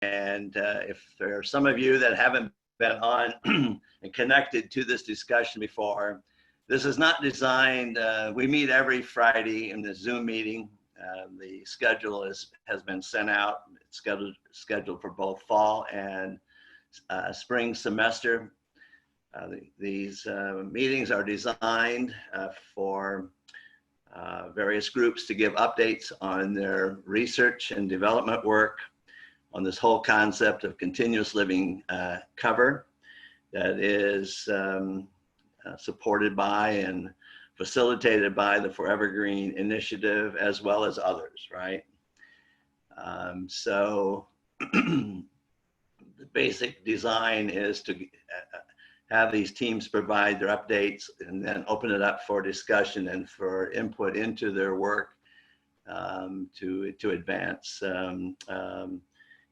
And if there are some of you that haven't been on and connected to this discussion before, this is not designed, we meet every Friday in the Zoom meeting. The schedule has been sent out. It's scheduled for both fall and spring semester. These meetings are designed for various groups to give updates on their research and development work on this whole concept of continuous living cover that is supported by and facilitated by the Forever Green Initiative, as well as others, right? So the basic design is to have these teams provide their updates and then open it up for discussion and for input into their work to advance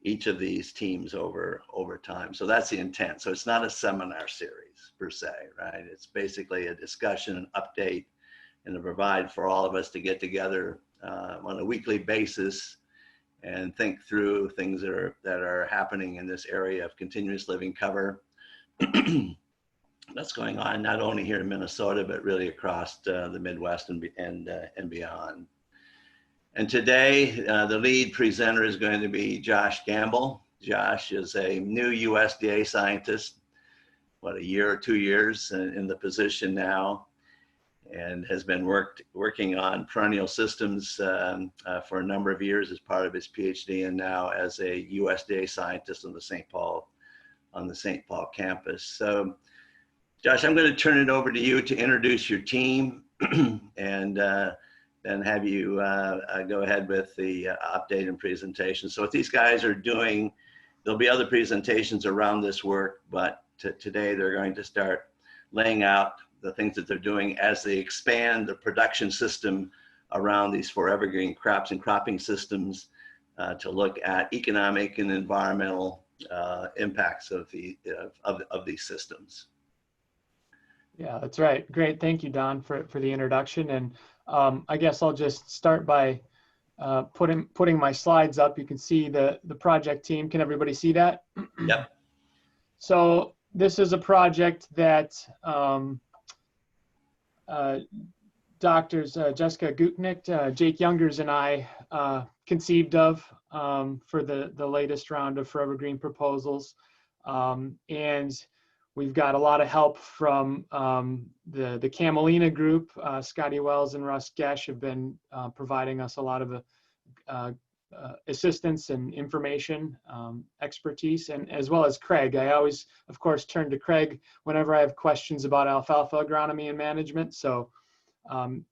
each of these teams over time. So that's the intent. So it's not a seminar series per se, right? It's basically a discussion, an update, and to provide for all of us to get together on a weekly basis and think through things that are happening in this area of continuous living cover that's going on not only here in Minnesota, but really across the Midwest and beyond. And today, the lead presenter is going to be Josh Gamble. Josh is a new USDA scientist, a year or 2 years in the position now, and has been working on perennial systems for a number of years as part of his PhD, and now as a USDA scientist on the St. Paul campus. So, Josh, I'm going to turn it over to you to introduce your team and then have you go ahead with the update and presentation. So what these guys are doing, there'll be other presentations around this work, but today they're going to start laying out the things that they're doing as they expand the production system around these forever green crops and cropping systems to look at economic and environmental impacts of these systems. Yeah, that's right. Great. Thank you, Don, for the introduction. And I guess I'll just start by putting my slides up. You can see the project team. Can everybody see that? Yep. So this is a project that Doctors Jessica Gutnick, Jake Youngers, and I conceived of for the latest round of Forever Green proposals. And we've got a lot of help from the Camelina group. Scotty Wells and Russ Gesh have been providing us a lot of assistance and information, expertise, and as well as Craig. I always, of course, turn to Craig whenever I have questions about alfalfa agronomy and management. So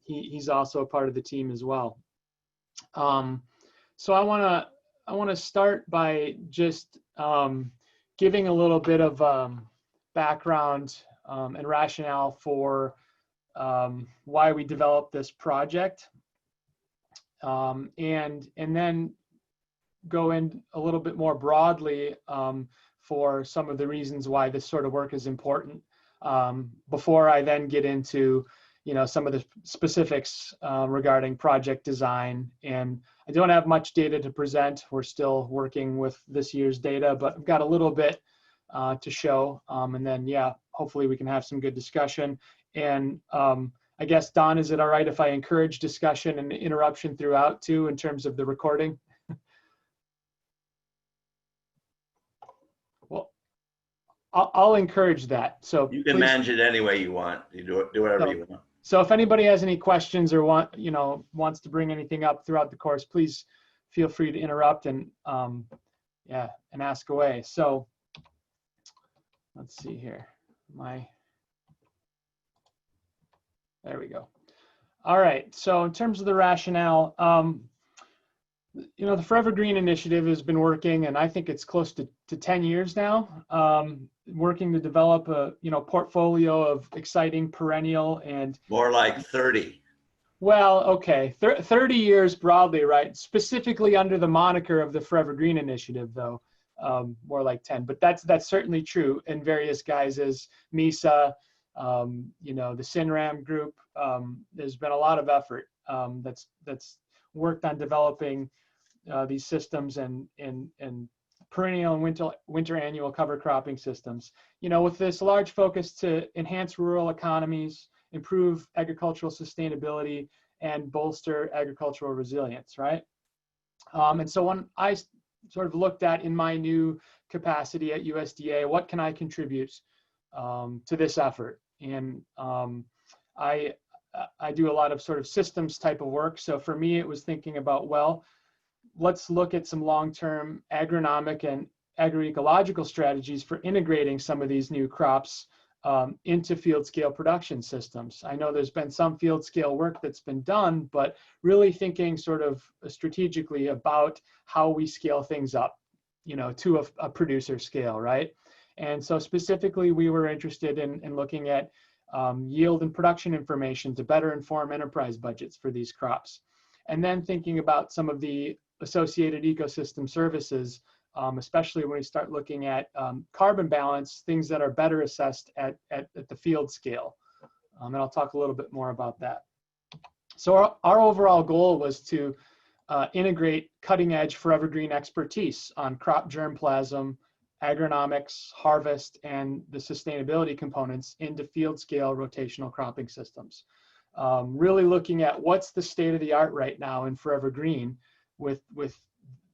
he's also a part of the team as well. So I want to start by just giving a little bit of background and rationale for why we developed this project, and then go in a little bit more broadly for some of the reasons why this sort of work is important, before I then get into some of the specifics regarding project design. And I don't have much data to present. We're still working with this year's data, but I've got a little bit to show, and then hopefully we can have some good discussion. And I guess, Don, is it all right if I encourage discussion and interruption throughout too in terms of the recording? Well, I'll encourage that. So you can manage it any way you want. You do whatever you want. So if anybody has any questions or wants to bring anything up throughout the course, please feel free to interrupt and and ask away. So let's see here. There we go. All right. So in terms of the rationale, the Forever Green Initiative has been working, and I think it's close to 10 years now, working to develop a portfolio of exciting perennial and more like 30. Well, okay, 30 years broadly, right? Specifically under the moniker of the Forever Green Initiative, though, more like 10. But that's certainly true in various guises. MISA, the SINRAM group. There's been a lot of effort that's worked on developing these systems and perennial and winter annual cover cropping systems. With this large focus to enhance rural economies, improve agricultural sustainability, and bolster agricultural resilience, right? And so when I sort of looked at in my new capacity at USDA, what can I contribute to this effort? And I do a lot of sort of systems type of work. So for me, it was thinking about, well, let's look at some long-term agronomic and agroecological strategies for integrating some of these new crops into field scale production systems. I know there's been some field scale work that's been done, but really thinking sort of strategically about how we scale things up, to a producer scale, right? And so specifically, we were interested in looking at yield and production information to better inform enterprise budgets for these crops. And then thinking about some of the associated ecosystem services, especially when we start looking at carbon balance, things that are better assessed at the field scale. And I'll talk a little bit more about that. So our overall goal was to integrate cutting edge forever green expertise on crop germplasm, agronomics, harvest, and the sustainability components into field scale rotational cropping systems. Really looking at what's the state of the art right now in forever green with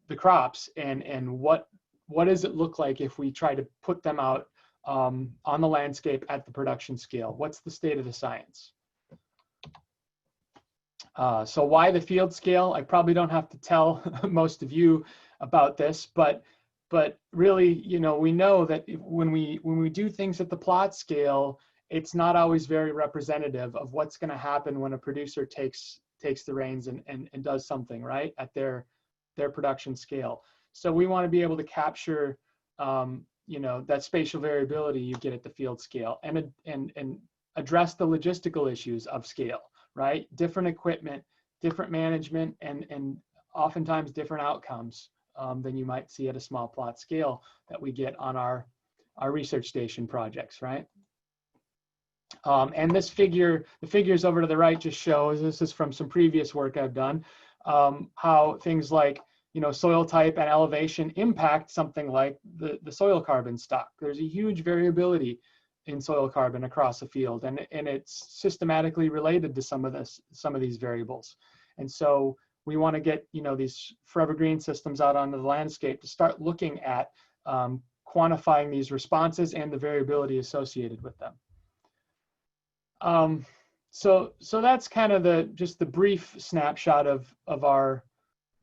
the crops, and what does it look like if we try to put them out on the landscape at the production scale? What's the state of the science? So why the field scale? I probably don't have to tell most of you about this, but really, we know that when we do things at the plot scale, it's not always very representative of what's going to happen when a producer takes the reins and does something right at their production scale. So we want to be able to capture that spatial variability you get at the field scale, and address the logistical issues of scale, right? Different equipment, different management, and oftentimes different outcomes than you might see at a small plot scale that we get on our research station projects, right? And this figure, the figures over to the right just shows, this is from some previous work I've done, how things like, soil type and elevation impact something like the soil carbon stock. There's a huge variability in soil carbon across a field, and it's systematically related to some of these variables. And so we want to get, these forever green systems out onto the landscape to start looking at quantifying these responses and the variability associated with them. So that's kind of just the brief snapshot of our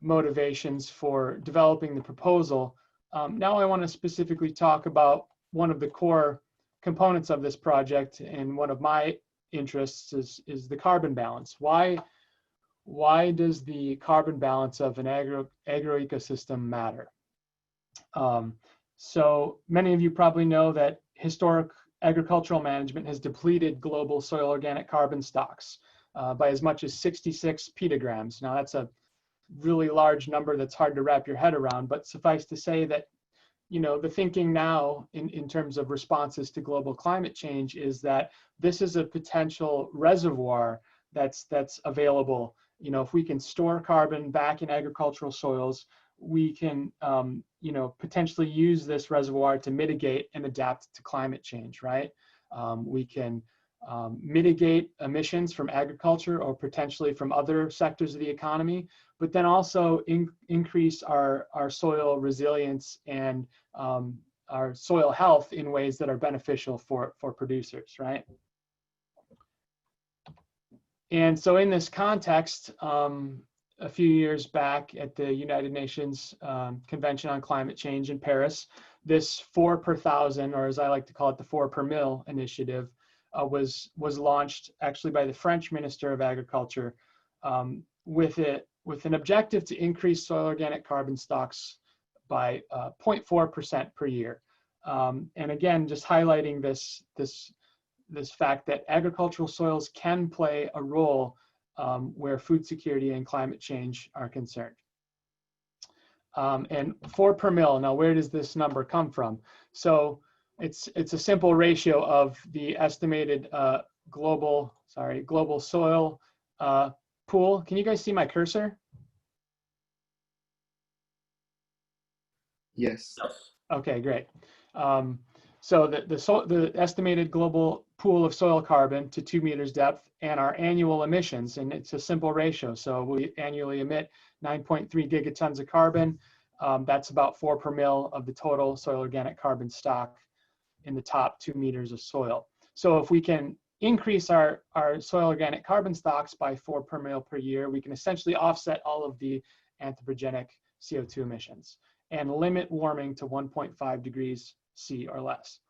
motivations for developing the proposal. Now I want to specifically talk about one of the core components of this project, and one of my interests is the carbon balance. Why does the carbon balance of an agroecosystem matter? So many of you probably know that historic agricultural management has depleted global soil organic carbon stocks by as much as 66 petograms. Now that's a really large number that's hard to wrap your head around, but suffice to say that the thinking now in terms of responses to global climate change is that this is a potential reservoir that's available. If we can store carbon back in agricultural soils, we can potentially use this reservoir to mitigate and adapt to climate change, right? We can mitigate emissions from agriculture or potentially from other sectors of the economy, but then also increase our soil resilience and our soil health in ways that are beneficial for producers, right? And so in this context, a few years back at the United Nations Convention on Climate Change in Paris, this 4 per thousand, or as I like to call it, the 4 per mil initiative, was launched actually by the French Minister of Agriculture with an objective to increase soil organic carbon stocks by 0.4% per year. And again, just highlighting this fact that agricultural soils can play a role where food security and climate change are concerned. And 4 per mil, now where does this number come from? So it's a simple ratio of the estimated global soil pool. Can you guys see my cursor? Yes. Okay, great. So the estimated global pool of soil carbon to 2 meters depth and our annual emissions, and it's a simple ratio. So we annually emit 9.3 gigatons of carbon. That's about 4 per mil of the total soil organic carbon stock in the top 2 meters of soil. So if we can increase our soil organic carbon stocks by 4 per mil per year, we can essentially offset all of the anthropogenic CO2 emissions and limit warming to 1.5 degrees C or less.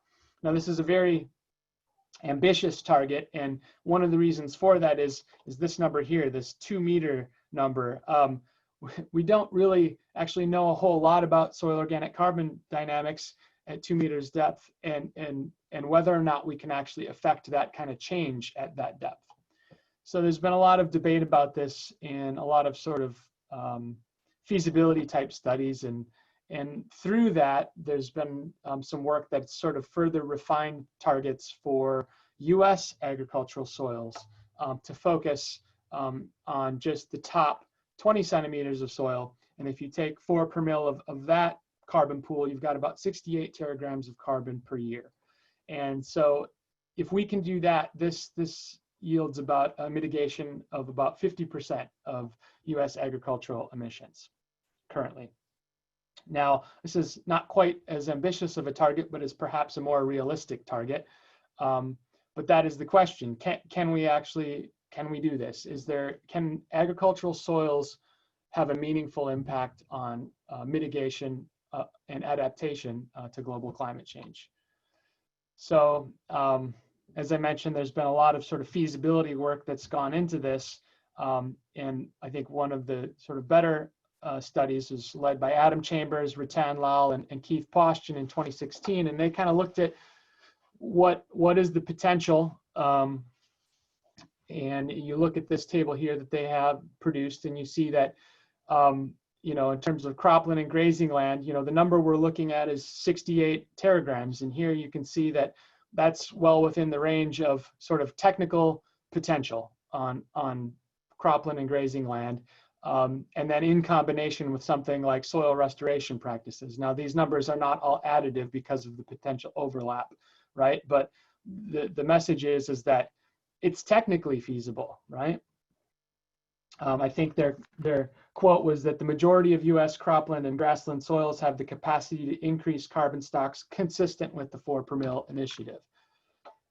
Now, this is a very ambitious target, and one of the reasons for that is this number here, this 2 meter number. We don't really actually know a whole lot about soil organic carbon dynamics at 2 meters depth, and whether or not we can actually affect that kind of change at that depth. So there's been a lot of debate about this and a lot of sort of feasibility type studies, and through that there's been some work that's sort of further refined targets for US agricultural soils to focus on just the top 20 centimeters of soil. And if you take 4 per mil of that carbon pool, you've got about 68 teragrams of carbon per year. And so if we can do that, this yields about a mitigation of about 50% of US agricultural emissions currently. Now, this is not quite as ambitious of a target, but is perhaps a more realistic target. But that is the question. Can we do this? Can agricultural soils have a meaningful impact on mitigation and adaptation to global climate change? So, as I mentioned, there's been a lot of sort of feasibility work that's gone into this. And I think one of the sort of better studies is led by Adam Chambers, Rationale, and Keith Poston in 2016. And they kind of looked at what is the potential. And you look at this table here that they have produced, and you see that, you know, in terms of cropland and grazing land, you know, the number we're looking at is 68 teragrams. And here you can see that that's well within the range of sort of technical potential on cropland and grazing land. And then in combination with something like soil restoration practices. Now, these numbers are not all additive because of the potential overlap, right? But the message is that it's technically feasible, right? I think their quote was that the majority of US cropland and grassland soils have the capacity to increase carbon stocks consistent with the 4 per mil initiative.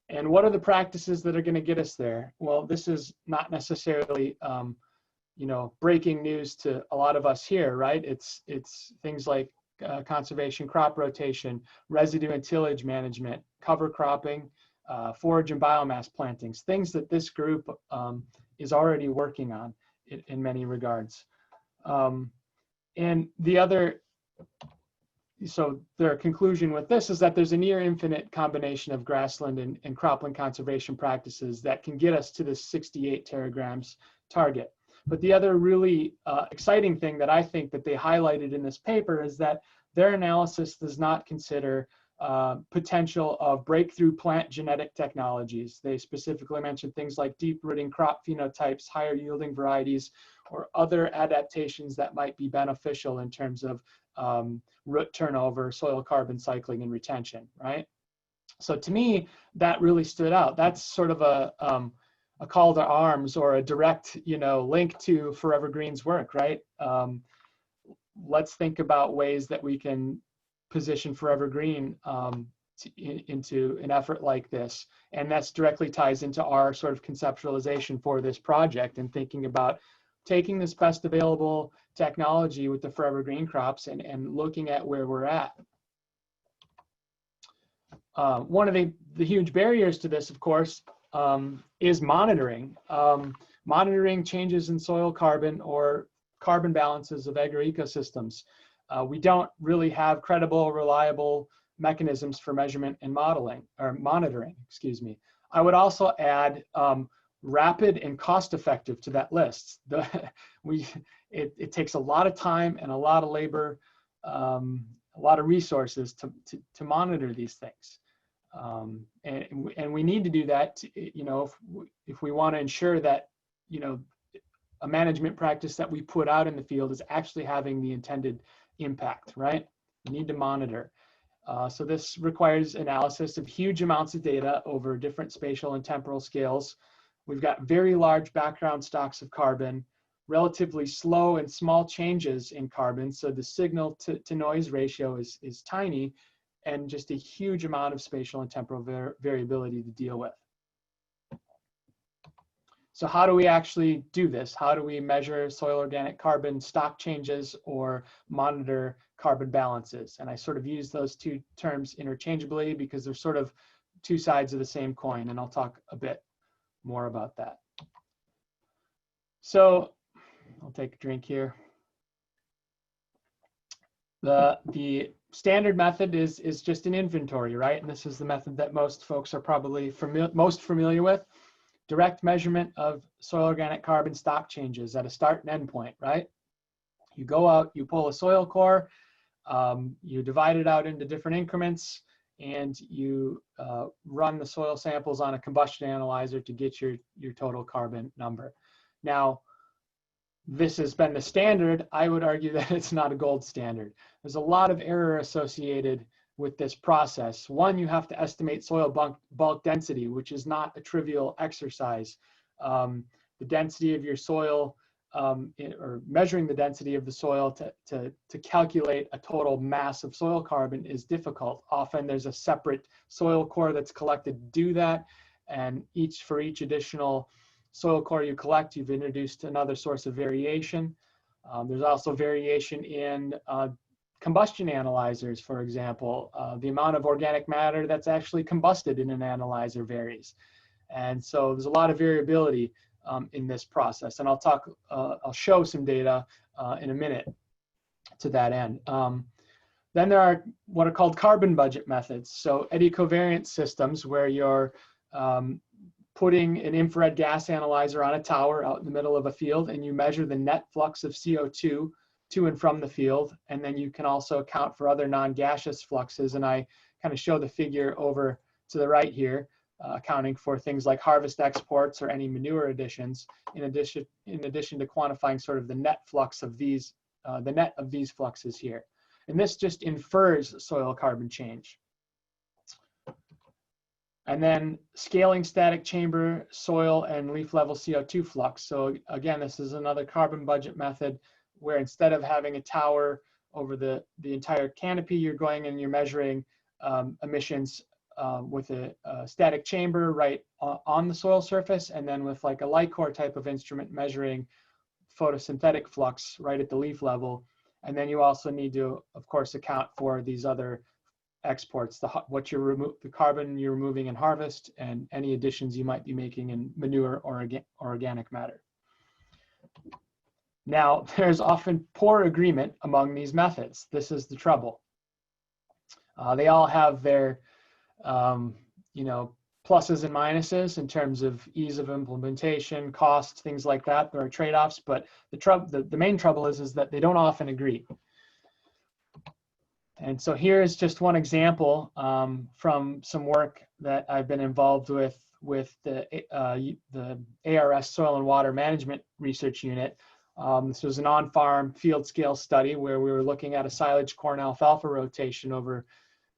And what are the practices that are going to get us there? Well, this is not necessarily you know, breaking news to a lot of us here, right? It's things like conservation crop rotation, residue and tillage management, cover cropping, forage and biomass plantings, things that this group is already working on in many regards. And the other, so their conclusion with this is that there's a near infinite combination of grassland and cropland conservation practices that can get us to this 68 teragrams target. But the other really exciting thing that I think that they highlighted in this paper is that their analysis does not consider potential of breakthrough plant genetic technologies. They specifically mentioned things like deep rooting crop phenotypes, higher yielding varieties, or other adaptations that might be beneficial in terms of root turnover, soil carbon cycling, and retention, right? So to me, that really stood out. That's sort of a call to arms or a direct, you know, link to Forever Green's work, right? Let's think about ways that we can position Forever Green into an effort like this. And that's directly ties into our sort of conceptualization for this project and thinking about taking this best available technology with the Forever Green crops and looking at where we're at. One of the huge barriers to this, of course, is monitoring. Monitoring changes in soil carbon or carbon balances of agroecosystems. We don't really have credible, reliable mechanisms for measurement and monitoring, excuse me. I would also add rapid and cost-effective to that list. It takes a lot of time and a lot of labor, a lot of resources to monitor these things. And we need to do that, you know, if we want to ensure that, you know, a management practice that we put out in the field is actually having the intended impact, right? You need to monitor. So this requires analysis of huge amounts of data over different spatial and temporal scales. We've got very large background stocks of carbon, relatively slow and small changes in carbon. So the signal to noise ratio is tiny, and just a huge amount of spatial and temporal variability to deal with. So how do we actually do this? How do we measure soil organic carbon stock changes or monitor carbon balances? And I sort of use those two terms interchangeably because they're sort of two sides of the same coin, and I'll talk a bit more about that. So I'll take a drink here. The standard method is just an inventory, right? And this is the method that most folks are probably most familiar with. Direct measurement of soil organic carbon stock changes at a start and end point, right? You go out, you pull a soil core, you divide it out into different increments, and you run the soil samples on a combustion analyzer to get your total carbon number. Now, this has been the standard. I would argue that it's not a gold standard. There's a lot of error associated with this process. One, you have to estimate soil bulk density, which is not a trivial exercise. The density of your soil, or measuring the density of the soil to calculate a total mass of soil carbon is difficult. Often there's a separate soil core that's collected to do that, and for each additional soil core you collect, you've introduced another source of variation. There's also variation in combustion analyzers, for example. The amount of organic matter that's actually combusted in an analyzer varies. And so there's a lot of variability in this process. And I'll show some data in a minute to that end. Then there are what are called carbon budget methods. So eddy covariance systems where you're putting an infrared gas analyzer on a tower out in the middle of a field, and you measure the net flux of CO2 to and from the field. And then you can also account for other non-gaseous fluxes. And I kind of show the figure over to the right here, accounting for things like harvest exports or any manure additions, in addition to quantifying sort of the net flux of these, the net of these fluxes here. And this just infers soil carbon change. And then scaling static chamber, soil, and leaf level CO2 flux. So again, this is another carbon budget method where instead of having a tower over the entire canopy, you're going and you're measuring emissions with a static chamber right on the soil surface, and then with like a light core type of instrument measuring photosynthetic flux right at the leaf level. And then you also need to, of course, account for these other exports, the carbon you're removing in harvest, and any additions you might be making in manure or organic matter. Now, there's often poor agreement among these methods. This is the trouble. They all have their, pluses and minuses in terms of ease of implementation, cost, things like that. There are trade-offs, but the main trouble is that they don't often agree. And so here is just one example from some work that I've been involved with the ARS Soil and Water Management Research Unit. This was an on-farm field scale study where we were looking at a silage corn alfalfa rotation over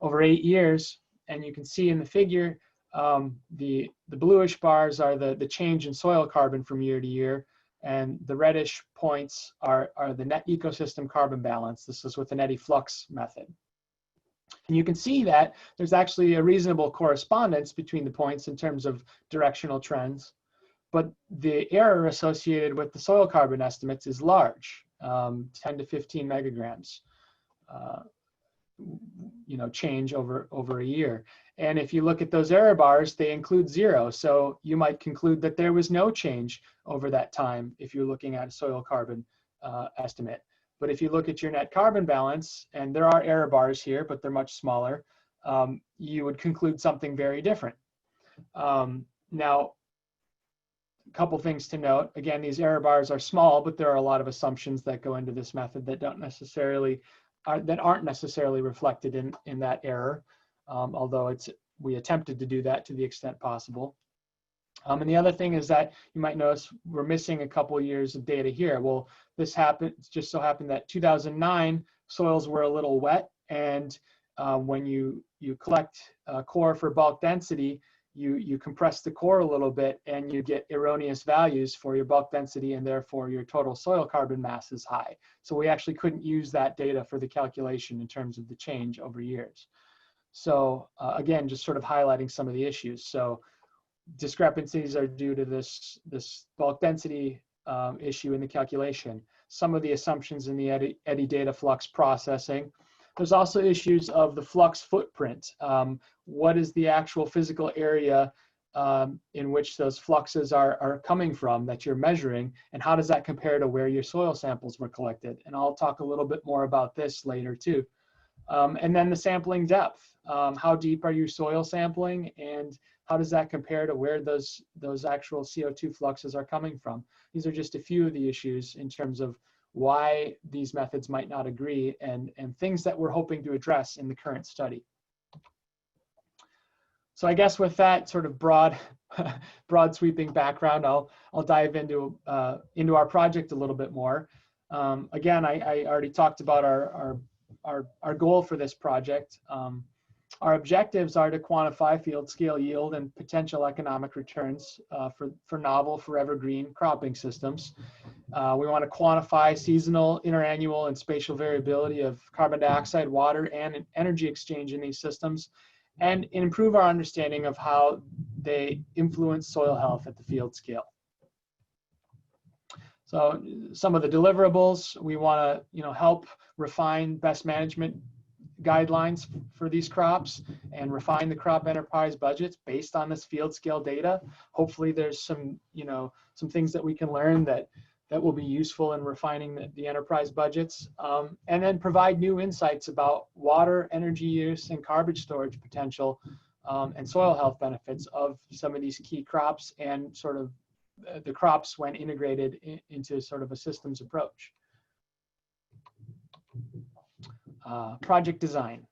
8 years. And you can see in the figure, the bluish bars are the change in soil carbon from year to year. And the reddish points are the net ecosystem carbon balance. This is with an eddy flux method. And you can see that there's actually a reasonable correspondence between the points in terms of directional trends. But the error associated with the soil carbon estimates is large, 10 to 15 megagrams, change over a year. And if you look at those error bars, they include 0. So you might conclude that there was no change over that time if you're looking at a soil carbon estimate. But if you look at your net carbon balance, and there are error bars here, but they're much smaller, you would conclude something very different. Now, a couple things to note. Again, these error bars are small, but there are a lot of assumptions that go into this method that aren't necessarily reflected in that error, although we attempted to do that to the extent possible. And the other thing is that you might notice we're missing a couple of years of data here. Well, this just so happened that 2009 soils were a little wet, And when you collect core for bulk density, you compress the core a little bit and you get erroneous values for your bulk density, and therefore your total soil carbon mass is high. So we actually couldn't use that data for the calculation in terms of the change over years. So again, just sort of highlighting some of the issues. So discrepancies are due to this bulk density issue in the calculation, some of the assumptions in the eddy data flux processing. There's also issues of the flux footprint. What is the actual physical area in which those fluxes are coming from that you're measuring, and how does that compare to where your soil samples were collected? And I'll talk a little bit more about this later too. And then the sampling depth. How deep are you soil sampling, and how does that compare to where those actual CO2 fluxes are coming from? These are just a few of the issues in terms of why these methods might not agree, and things that we're hoping to address in the current study. So I guess with that sort of broad sweeping background, I'll dive into our project a little bit more. Again, I already talked about our goal for this project. Our objectives are to quantify field scale yield and potential economic returns for novel forever green cropping systems. We want to quantify seasonal, interannual, and spatial variability of carbon dioxide, water, and energy exchange in these systems, and improve our understanding of how they influence soil health at the field scale. So some of the deliverables, we want to help refine best management guidelines for these crops and refine the crop enterprise budgets based on this field scale data. Hopefully there's some things that we can learn that will be useful in refining the enterprise budgets, and then provide new insights about water, energy use, and carbon storage potential, and soil health benefits of some of these key crops, and sort of the crops when integrated into sort of a systems approach. Project design.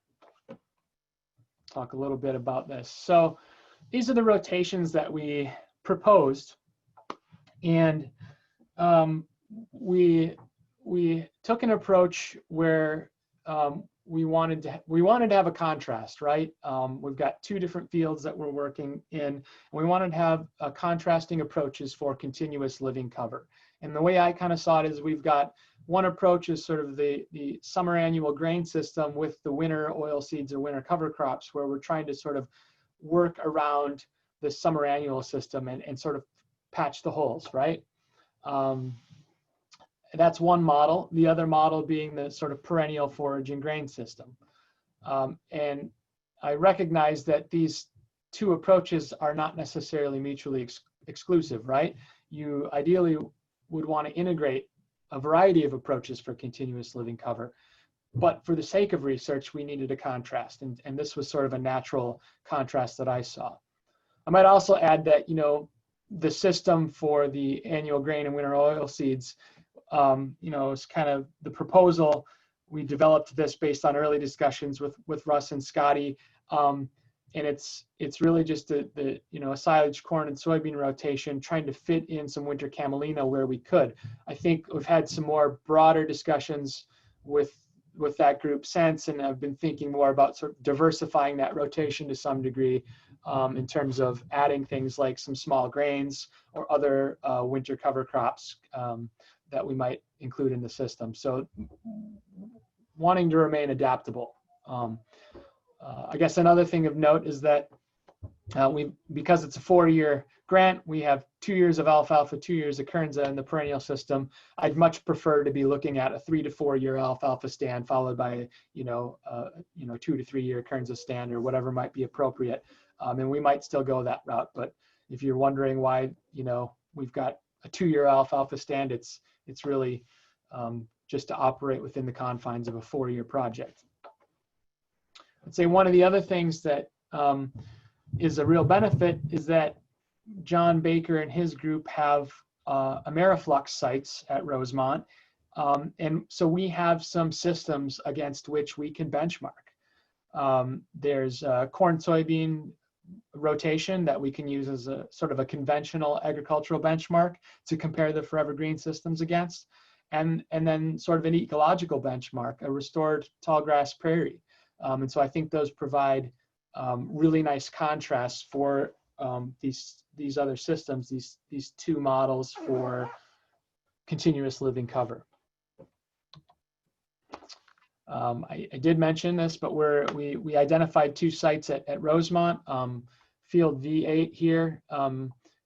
Talk a little bit about this. So these are the rotations that we proposed, and we took an approach where we wanted to have a contrast, right? We've got two different fields that we're working in, and we wanted to have contrasting approaches for continuous living cover. And the way I kind of saw it is we've got one approach is sort of the summer annual grain system with the winter oil seeds or winter cover crops, where we're trying to sort of work around the summer annual system and sort of patch the holes, right? That's one model. The other model being the sort of perennial foraging grain system. And I recognize that these two approaches are not necessarily mutually exclusive, right? You ideally would want to integrate a variety of approaches for continuous living cover. But for the sake of research, we needed a contrast. And this was sort of a natural contrast that I saw. I might also add that, the system for the annual grain and winter oil seeds, is kind of the proposal. We developed this based on early discussions with Russ and Scotty. And it's really just a silage, corn, and soybean rotation, trying to fit in some winter camelina where we could. I think we've had some more broader discussions with that group since, and I've been thinking more about sort of diversifying that rotation to some degree, in terms of adding things like some small grains or other winter cover crops that we might include in the system. So wanting to remain adaptable. I guess another thing of note is that because it's a 4-year grant, we have 2 years of alfalfa, 2 years of kernza in the perennial system. I'd much prefer to be looking at a 3 to 4 year alfalfa stand followed by 2 to 3 year kernza stand, or whatever might be appropriate. And we might still go that route. But if you're wondering why we've got a 2-year alfalfa stand, it's really just to operate within the confines of a 4-year project. I'd say one of the other things that is a real benefit is that John Baker and his group have Ameriflux sites at Rosemont. And so we have some systems against which we can benchmark. There's corn soybean rotation that we can use as a sort of a conventional agricultural benchmark to compare the forever green systems against. And then sort of an ecological benchmark, a restored tallgrass prairie. And so I think those provide really nice contrasts for these other systems, these two models for continuous living cover. I did mention this, but we identified two sites at Rosemont. Field V8 here,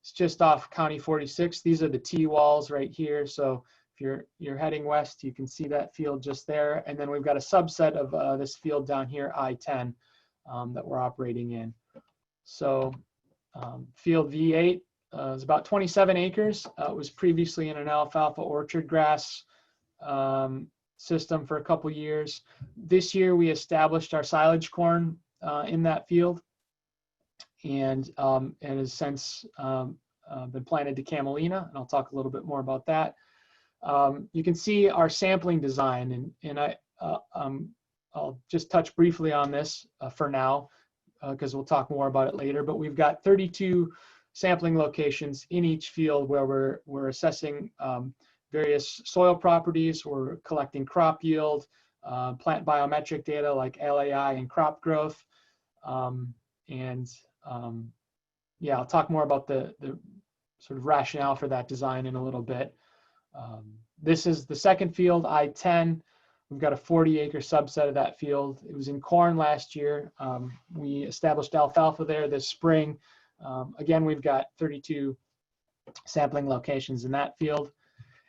it's just off County 46. These are the T-walls right here. So if you're heading west, you can see that field just there. And then we've got a subset of this field down here, I-10, that we're operating in. So field V8 is about 27 acres. It was previously in an alfalfa orchard grass system for a couple years. This year we established our silage corn in that field, and has since been planted to camelina, and I'll talk a little bit more about that. You can see our sampling design, and I'll just touch briefly on this for now, because we'll talk more about it later. But we've got 32 sampling locations in each field where we're assessing various soil properties. We're collecting crop yield, plant biometric data like LAI and crop growth. Yeah, I'll talk more about the sort of rationale for that design in a little bit. This is the second field, I-10. We've got a 40-acre subset of that field. It was in corn last year. We established alfalfa there this spring. Again, we've got 32 sampling locations in that field.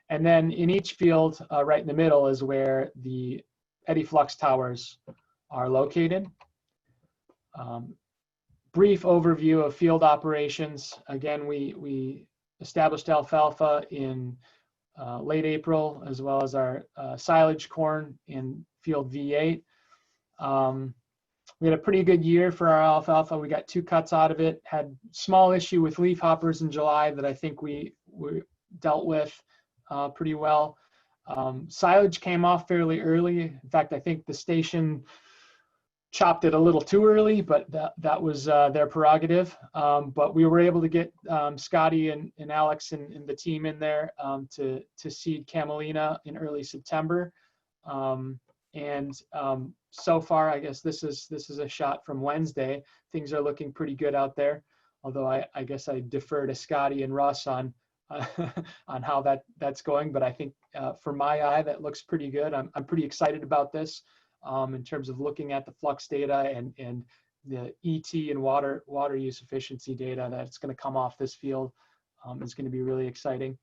And then in each field, right in the middle is where the eddy flux towers are located. Brief overview of field operations. Again, we established alfalfa in late April, as well as our silage corn in field V8. We had a pretty good year for our alfalfa. We got 2 cuts out of it. Had small issue with leaf hoppers in July that I think we dealt with pretty well. Silage came off fairly early. In fact, I think the station chopped it a little too early, but that was their prerogative. But we were able to get Scotty and Alex and the team in there to seed camelina in early September. So far, I guess this is a shot from Wednesday. Things are looking pretty good out there. Although I guess I defer to Scotty and Russ on on how that's going. But I think for my eye, that looks pretty good. I'm pretty excited about this. In terms of looking at the flux data and the ET and water use efficiency data that's going to come off this field is going to be really exciting.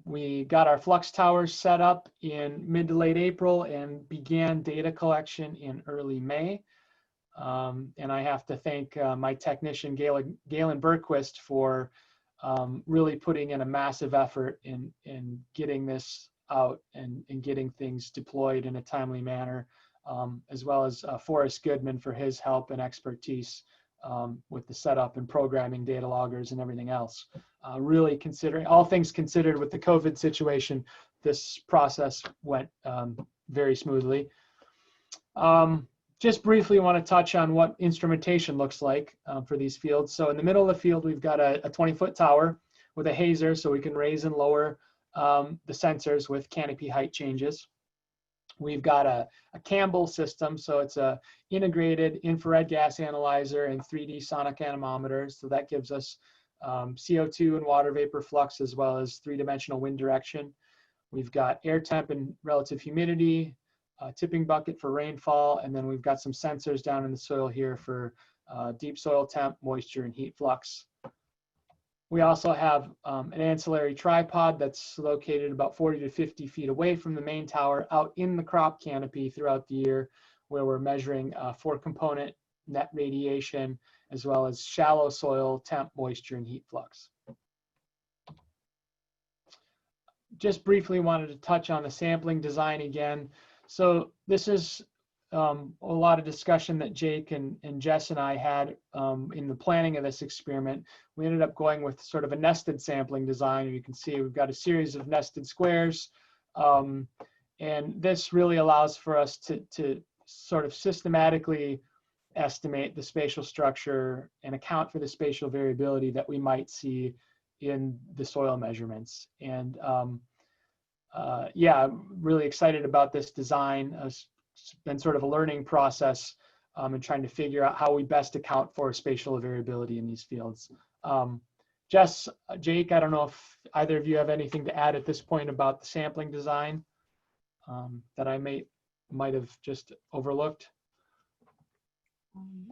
We got our flux towers set up in mid to late April and began data collection in early May. And I have to thank my technician, Galen Bergquist, for really putting in a massive effort in getting this out and getting things deployed in a timely manner, as well as Forrest Goodman for his help and expertise with the setup and programming data loggers and everything else. Really considering all things considered with the COVID situation, this process went very smoothly. Just briefly want to touch on what instrumentation looks like for these fields. So in the middle of the field, we've got a 20-foot tower with a hazer, so we can raise and lower the sensors with canopy height changes. We've got a Campbell system, so it's a integrated infrared gas analyzer and 3D sonic anemometer. So that gives us CO2 and water vapor flux, as well as 3-dimensional wind direction. We've got air temp and relative humidity, a tipping bucket for rainfall, and then we've got some sensors down in the soil here for deep soil temp, moisture, and heat flux. We also have an ancillary tripod that's located about 40 to 50 feet away from the main tower out in the crop canopy throughout the year, where we're measuring 4-component net radiation, as well as shallow soil temp, moisture, and heat flux. Just briefly wanted to touch on the sampling design again. So this is a lot of discussion that Jake and Jess and I had in the planning of this experiment. We ended up going with sort of a nested sampling design. You can see we've got a series of nested squares. And this really allows for us to sort of systematically estimate the spatial structure and account for the spatial variability that we might see in the soil measurements. And yeah, I'm really excited about this design. It's been sort of a learning process and trying to figure out how we best account for spatial variability in these fields. Jess, Jake, I don't know if either of you have anything to add at this point about the sampling design that I might have just overlooked.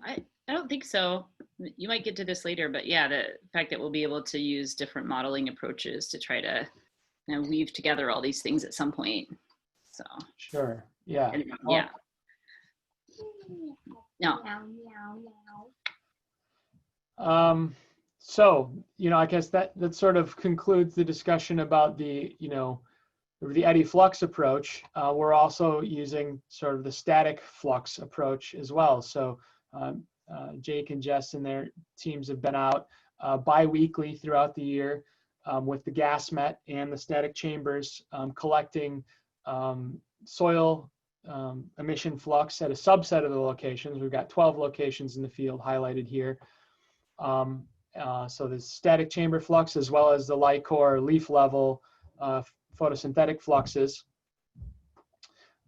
I don't think so. You might get to this later, but yeah, the fact that we'll be able to use different modeling approaches to try to weave together all these things at some point. So sure, yeah, and, yeah. No. So, I guess that sort of concludes the discussion about the, the eddy flux approach. We're also using sort of the static flux approach as well. So Jake and Jess and their teams have been out bi-weekly throughout the year with the gas met and the static chambers collecting soil emission flux at a subset of the locations. We've got 12 locations in the field highlighted here. So the static chamber flux as well as the light core leaf level photosynthetic fluxes.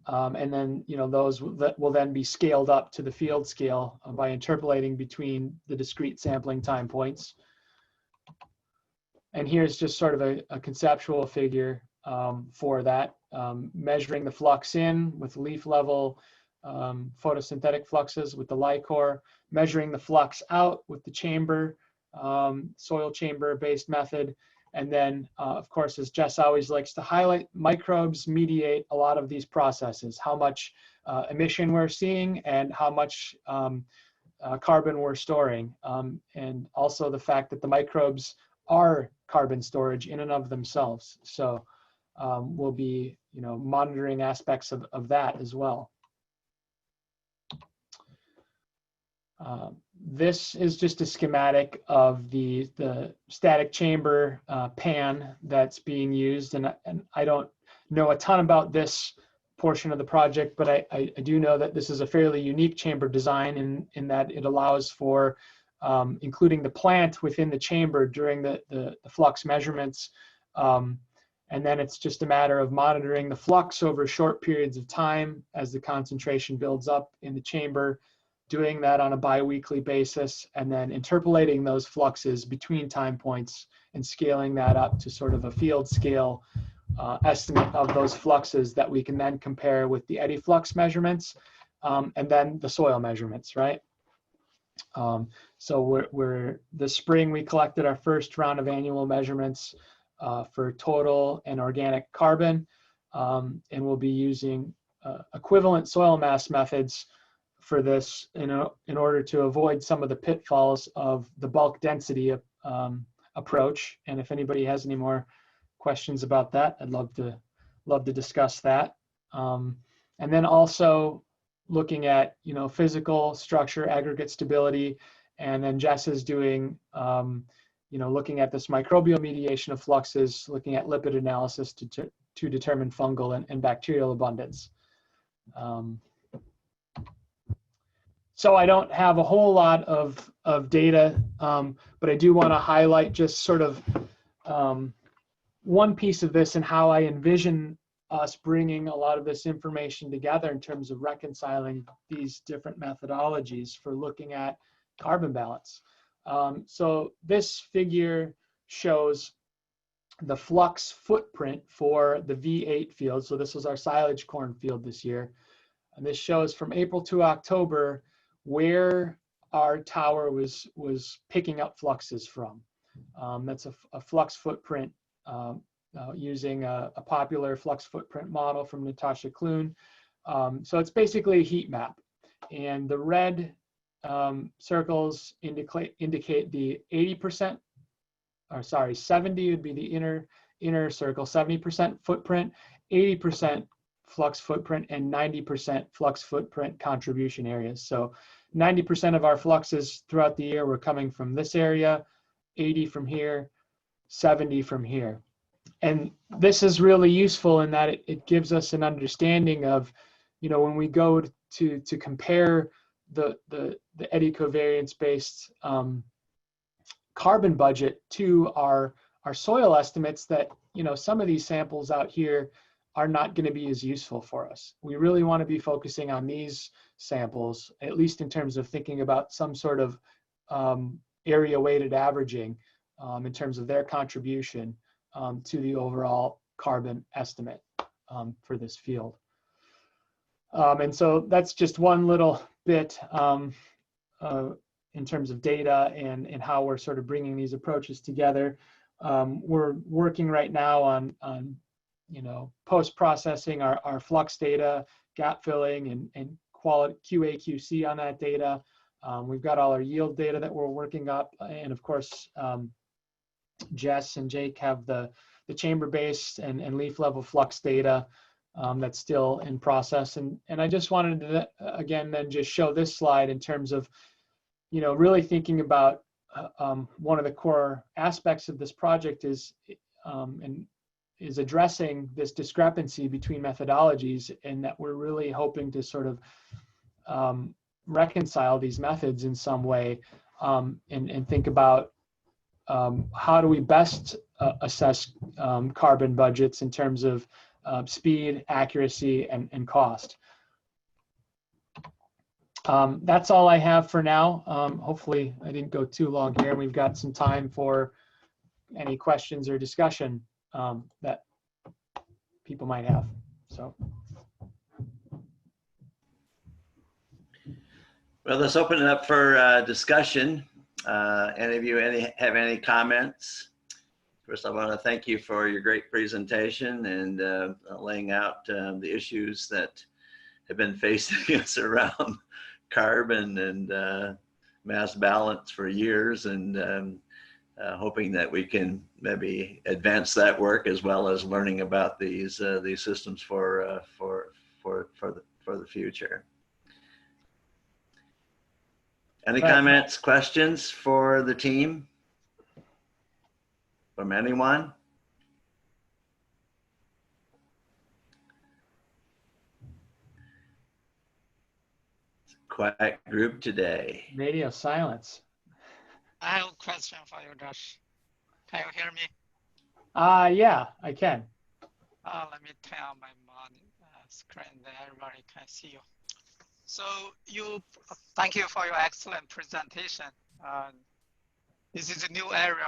And then, those that will then be scaled up to the field scale by interpolating between the discrete sampling time points. And here's just sort of a conceptual figure for that, measuring the flux in with leaf level photosynthetic fluxes with the light core, measuring the flux out with the chamber, soil chamber based method. And then, of course, as Jess always likes to highlight, microbes mediate a lot of these processes, how much emission we're seeing and how much carbon we're storing. And also the fact that the microbes are carbon storage in and of themselves. So we'll be, monitoring aspects of that as well. This is just a schematic of the static chamber pan that's being used, and I don't know a ton about this portion of the project, but I do know that this is a fairly unique chamber design in that it allows for including the plant within the chamber during the flux measurements, and then it's just a matter of monitoring the flux over short periods of time as the concentration builds up in the chamber, doing that on a bi-weekly basis, and then interpolating those fluxes between time points and scaling that up to sort of a field scale estimate of those fluxes that we can then compare with the eddy flux measurements and then the soil measurements, right? So this spring we collected our first round of annual measurements for total and organic carbon, and we'll be using equivalent soil mass methods for this in order to avoid some of the pitfalls of the bulk density approach. And if anybody has any more questions about that, I'd love to discuss that. And then also looking at physical structure, aggregate stability, and then Jess is doing looking at this microbial mediation of fluxes, looking at lipid analysis to determine fungal and bacterial abundance. So I don't have a whole lot of data, but I do want to highlight just sort of one piece of this and how I envision us bringing a lot of this information together in terms of reconciling these different methodologies for looking at carbon balance. So this figure shows the flux footprint for the V8 field. So this was our silage corn field this year. And this shows from April to October where our tower was picking up fluxes from. That's a flux footprint using a popular flux footprint model from Natasha Kloon. So it's basically a heat map. And the red circles indicate the 80%, or sorry, 70 would be the inner circle, 70% footprint, 80% flux footprint, and 90% flux footprint contribution areas. So 90% of our fluxes throughout the year were coming from this area, 80 from here, 70 from here. And this is really useful in that it gives us an understanding of, when we go to compare the eddy covariance based carbon budget to our soil estimates, that some of these samples out here are not going to be as useful for us. We really want to be focusing on these samples, at least in terms of thinking about some sort of area weighted averaging in terms of their contribution to the overall carbon estimate for this field. And so that's just one little bit in terms of data and how we're sort of bringing these approaches together. We're working right now on post-processing our flux data, gap filling, and quality QA/QC on that data. We've got all our yield data that we're working up, and of course, Jess and Jake have the chamber-based and leaf level flux data that's still in process. And I just wanted to again then just show this slide in terms of really thinking about one of the core aspects of this project is addressing this discrepancy between methodologies, and that we're really hoping to sort of reconcile these methods in some way and think about how do we best assess carbon budgets in terms of speed, accuracy, and cost. That's all I have for now. Hopefully I didn't go too long here. We've got some time for any questions or discussion that people might have. So. Well, let's open it up for discussion. Any of you have any comments? First, I want to thank you for your great presentation and laying out the issues that have been facing us around carbon and mass balance for years, and hoping that we can maybe advance that work as well as learning about these systems for the future. Any comments, questions for the team from anyone? Quiet group today. Radio silence. I have a question for you, Josh. Can you hear me? Yeah, I can. Let me turn on my screen that everybody can see you. So thank you for your excellent presentation. This is a new area